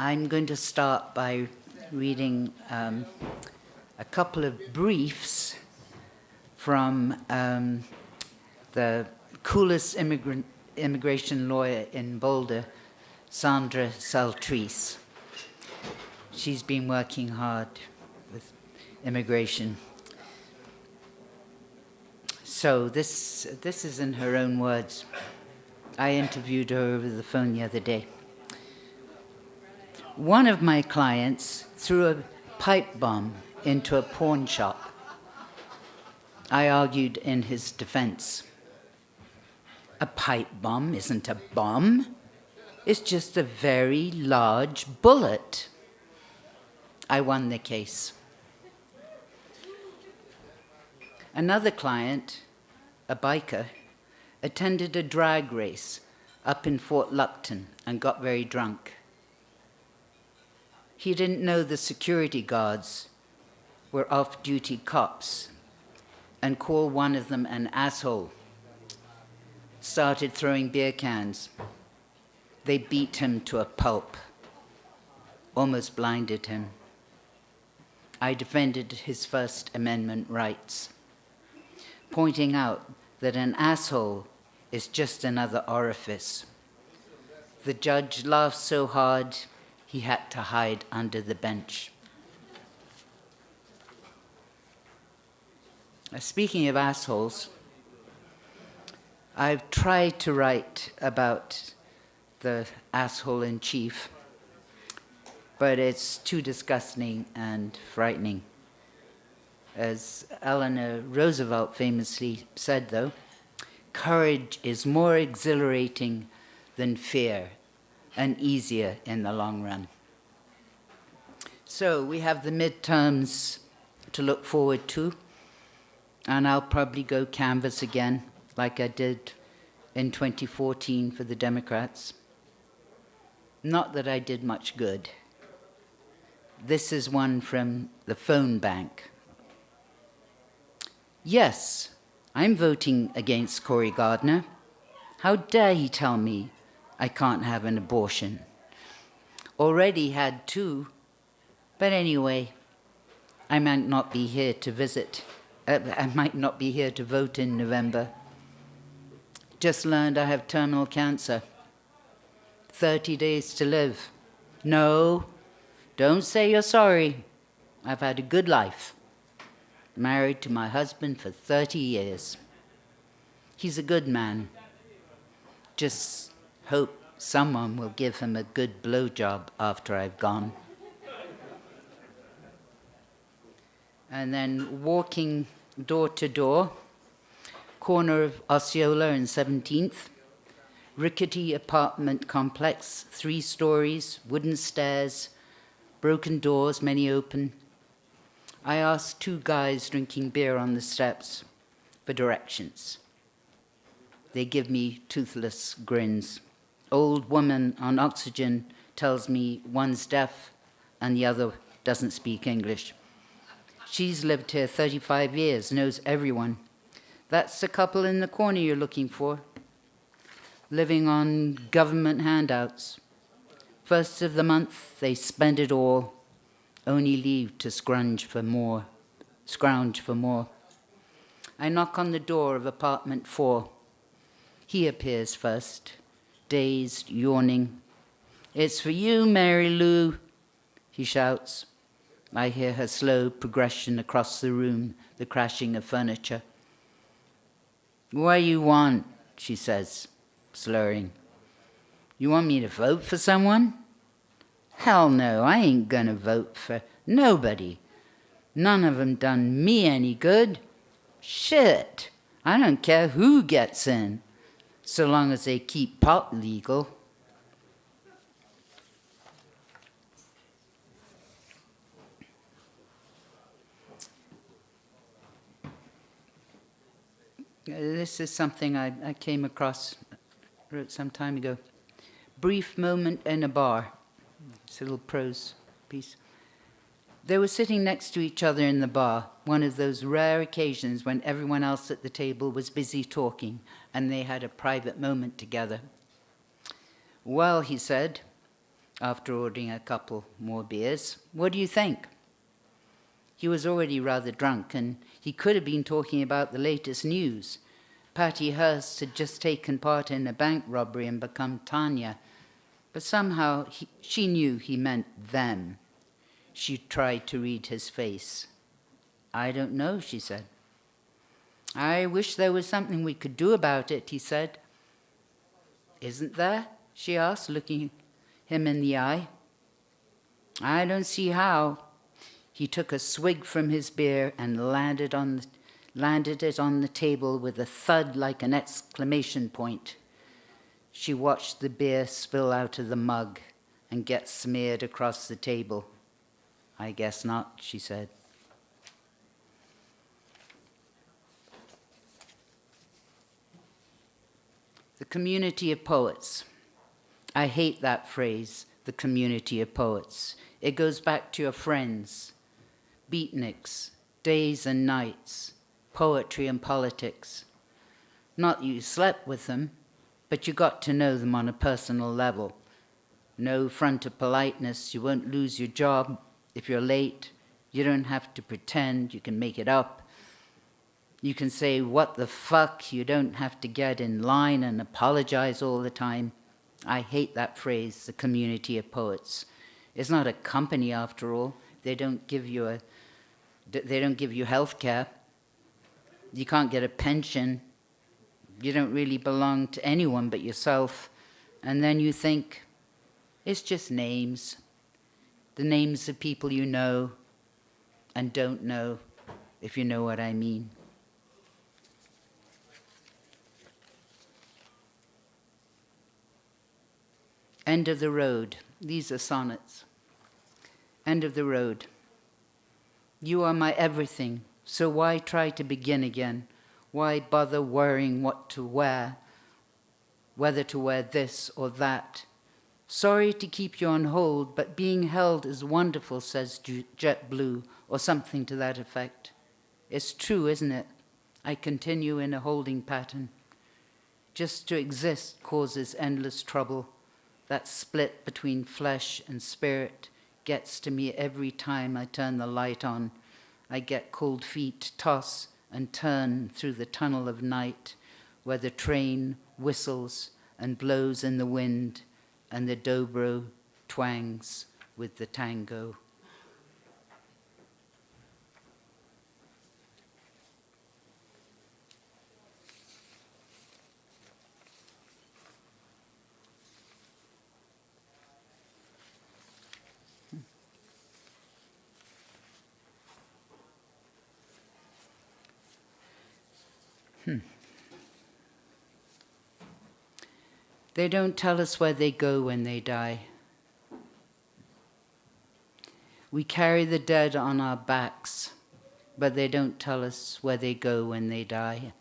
I'm going to start by reading a couple of briefs from the coolest immigration lawyer in Boulder, Sandra Saltrice. She's been working hard with immigration. So this is in her own words. I interviewed her over the phone the other day. One of my clients threw a pipe bomb into a pawn shop. I argued in his defense. A pipe bomb isn't a bomb. It's just a very large bullet. I won the case. Another client, a biker, attended a drag race up in Fort Lupton and got very drunk. He didn't know the security guards were off-duty cops and called one of them an asshole. Started throwing beer cans. They beat him to a pulp, almost blinded him. I defended his First Amendment rights, pointing out that an asshole is just another orifice. The judge laughed so hard, he had to hide under the bench. Speaking of assholes, I've tried to write about the asshole in chief, but it's too disgusting and frightening. As Eleanor Roosevelt famously said, though, courage is more exhilarating than fear and easier in the long run. So we have the midterms to look forward to, and I'll probably go canvass again like I did in 2014 for the Democrats. Not that I did much good. This is one from the phone bank. Yes, I'm voting against Cory Gardner. How dare he tell me I can't have an abortion? Already had 2, but anyway, I might not be here to visit. I might not be here to vote in November. Just learned I have terminal cancer. 30 days to live. No, don't say you're sorry. I've had a good life. Married to my husband for 30 years. He's a good man. Just hope someone will give him a good blowjob after I've gone. And then walking door to door, corner of Osceola and 17th, rickety apartment complex, 3 stories, wooden stairs, broken doors, many open. I asked 2 guys drinking beer on the steps for directions. They give me toothless grins. Old woman on oxygen tells me one's deaf and the other doesn't speak English. She's lived here 35 years, knows everyone. That's the couple in the corner you're looking for, living on government handouts. First of the month, they spend it all, only leave to scrounge for more. I knock on the door of apartment 4. He appears first, dazed, yawning. "It's for you, Mary Lou," he shouts. I hear her slow progression across the room, the crashing of furniture. "What do you want?" she says, slurring. "You want me to vote for someone?" "Hell no, I ain't gonna vote for nobody. None of them done me any good. Shit, I don't care who gets in, so long as they keep pot legal." This is something I came across, wrote some time ago. Brief moment in a bar. It's a little prose piece. They were sitting next to each other in the bar, one of those rare occasions when everyone else at the table was busy talking and they had a private moment together. "Well," he said, after ordering a couple more beers. "What do you think?" He was already rather drunk, and he could have been talking about the latest news. Patty Hearst had just taken part in a bank robbery and become Tanya, but somehow she knew he meant them. She tried to read his face. "I don't know," she said. "I wish there was something we could do about it," he said. "Isn't there?" she asked, looking him in the eye. "I don't see how." He took a swig from his beer and landed it on the table with a thud like an exclamation point. She watched the beer spill out of the mug and get smeared across the table. "I guess not," she said. The community of poets. I hate that phrase, the community of poets. It goes back to your friends, beatniks, days and nights, poetry and politics. Not you slept with them, but you got to know them on a personal level. No front of politeness, you won't lose your job if you're late. You don't have to pretend, you can make it up. You can say, "What the fuck?" You don't have to get in line and apologize all the time. I hate that phrase, the community of poets. It's not a company after all. They don't give you health care. You can't get a pension. You don't really belong to anyone but yourself. And then you think, it's just names. The names of people you know and don't know, if you know what I mean. End of the road. These are sonnets. End of the road. You are my everything, so why try to begin again? Why bother worrying what to wear, whether to wear this or that? Sorry to keep you on hold, but being held is wonderful, says JetBlue, or something to that effect. It's true, isn't it? I continue in a holding pattern. Just to exist causes endless trouble. That split between flesh and spirit gets to me every time I turn the light on. I get cold feet, toss and turn through the tunnel of night, where the train whistles and blows in the wind, and the dobro twangs with the tango. They don't tell us where they go when they die. We carry the dead on our backs, but they don't tell us where they go when they die.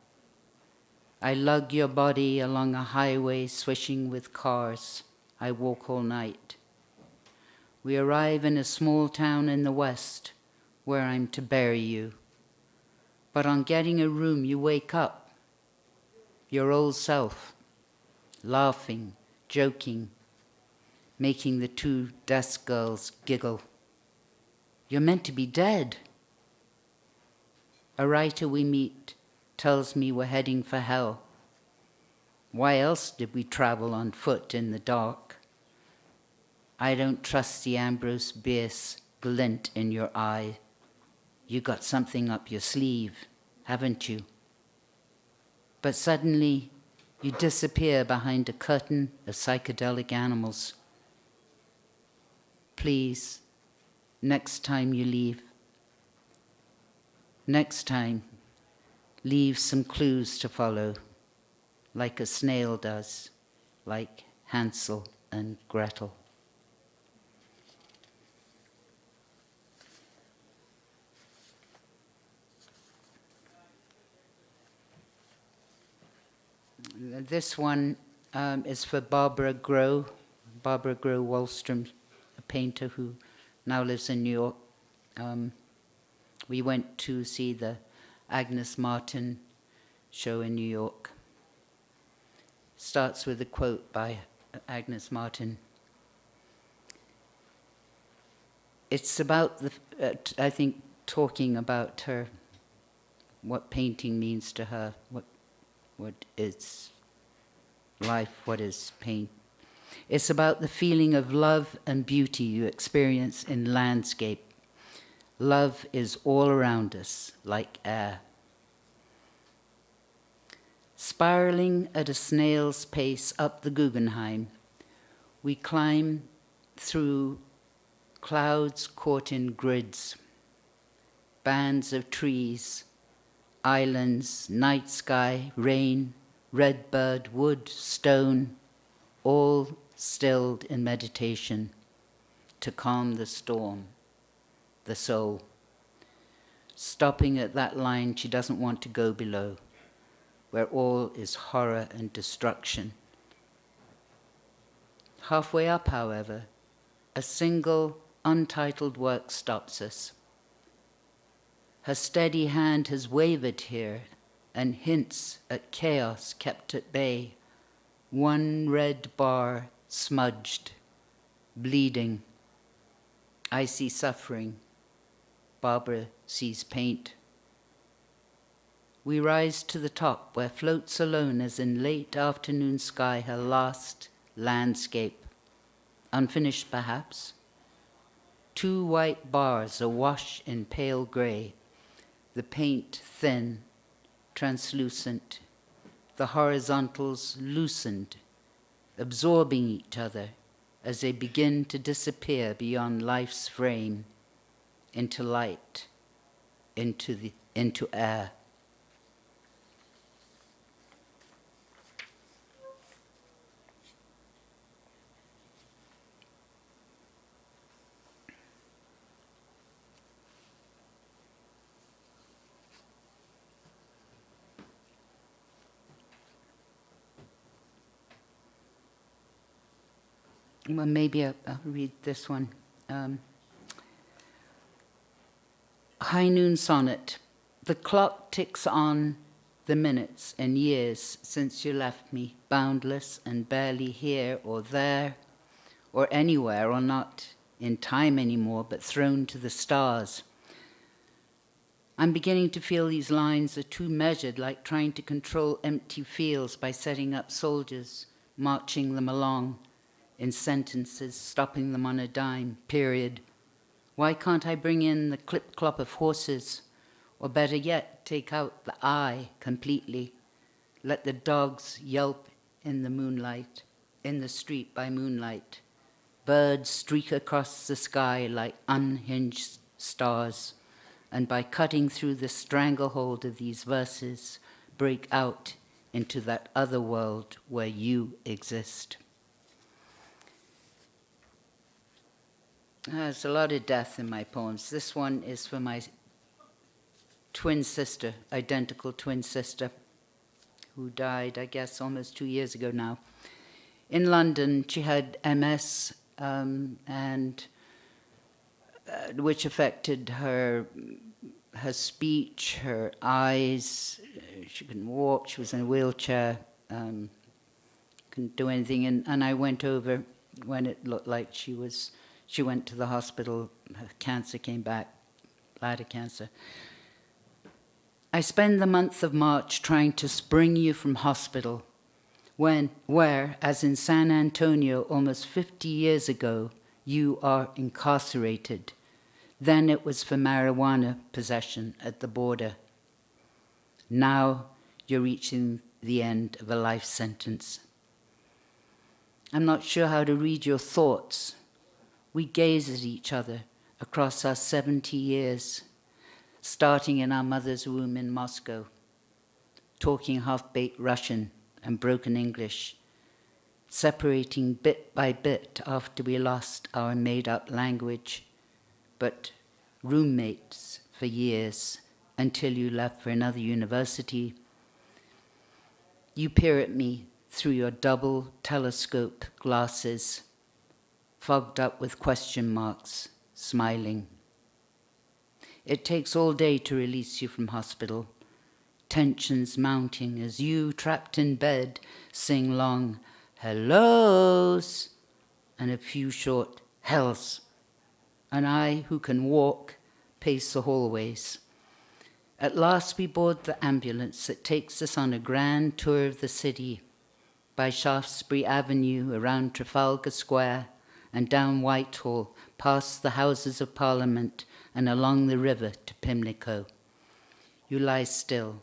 I lug your body along a highway swishing with cars. I walk all night. We arrive in a small town in the west where I'm to bury you. But on getting a room, you wake up, your old self, laughing, joking, making the two desk girls giggle. You're meant to be dead. A writer we meet tells me we're heading for hell. Why else did we travel on foot in the dark? I don't trust the Ambrose Bierce glint in your eye. You got something up your sleeve, haven't you? But suddenly, you disappear behind a curtain of psychedelic animals. Please, next time you leave, leave some clues to follow, like a snail does, like Hansel and Gretel. This one is for Barbara Grow Wallstrom, a painter who now lives in New York. We went to see the Agnes Martin show in New York. Starts with a quote by Agnes Martin. it's about I think, talking about her, what painting means to her, what is life, what is paint. It's about the feeling of love and beauty you experience in landscape. Love is all around us, like air. Spiraling at a snail's pace up the Guggenheim, we climb through clouds caught in grids, bands of trees, islands, night sky, rain, redbird, wood, stone, all stilled in meditation to calm the storm, the soul. Stopping at that line she doesn't want to go below, where all is horror and destruction. Halfway up, however, a single untitled work stops us. Her steady hand has wavered here and hints at chaos kept at bay. One red bar smudged, bleeding. I see suffering. Barbara sees paint. We rise to the top where floats alone as in late afternoon sky her last landscape. Unfinished perhaps. 2 white bars awash in pale grey. The paint thin, translucent. The horizontals loosened, absorbing each other as they begin to disappear beyond life's frame, into light, into air. Well, maybe I'll read this one. High Noon Sonnet. The clock ticks on the minutes and years since you left me, boundless and barely here or there or anywhere, or not in time anymore, but thrown to the stars. I'm beginning to feel these lines are too measured, like trying to control empty fields by setting up soldiers, marching them along in sentences, stopping them on a dime, period. Why can't I bring in the clip-clop of horses? Or better yet, take out the I completely. Let the dogs yelp in the moonlight, in the street by moonlight. Birds streak across the sky like unhinged stars. And by cutting through the stranglehold of these verses, break out into that other world where you exist. There's a lot of death in my poems. This one is for my twin sister, identical twin sister, who died, I guess, almost 2 years ago now. In London, she had MS, which affected her speech, her eyes. She couldn't walk. She was in a wheelchair. Couldn't do anything. And I went over when it looked like she went to the hospital. Her cancer came back, bladder cancer. I spend the month of March trying to spring you from hospital, where, as in San Antonio almost 50 years ago, you are incarcerated. Then it was for marijuana possession at the border. Now you're reaching the end of a life sentence. I'm not sure how to read your thoughts. We gaze at each other across our 70 years, starting in our mother's womb in Moscow, talking half-baked Russian and broken English, separating bit by bit after we lost our made-up language, but roommates for years until you left for another university. You peer at me through your double telescope glasses, fogged up with question marks, smiling. It takes all day to release you from hospital, tensions mounting as you, trapped in bed, sing long hellos and a few short hells. and I, who can walk, pace the hallways. At last we board the ambulance that takes us on a grand tour of the city, by Shaftesbury Avenue, around Trafalgar Square, and down Whitehall, past the Houses of Parliament, and along the river to Pimlico. You lie still,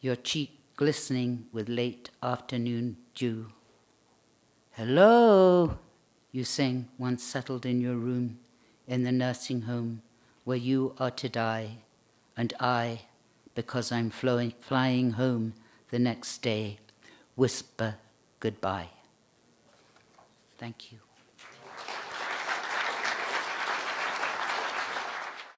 your cheek glistening with late afternoon dew. Hello, you sing once settled in your room, in the nursing home, where you are to die, and I, because I'm flying home the next day, whisper goodbye. Thank you.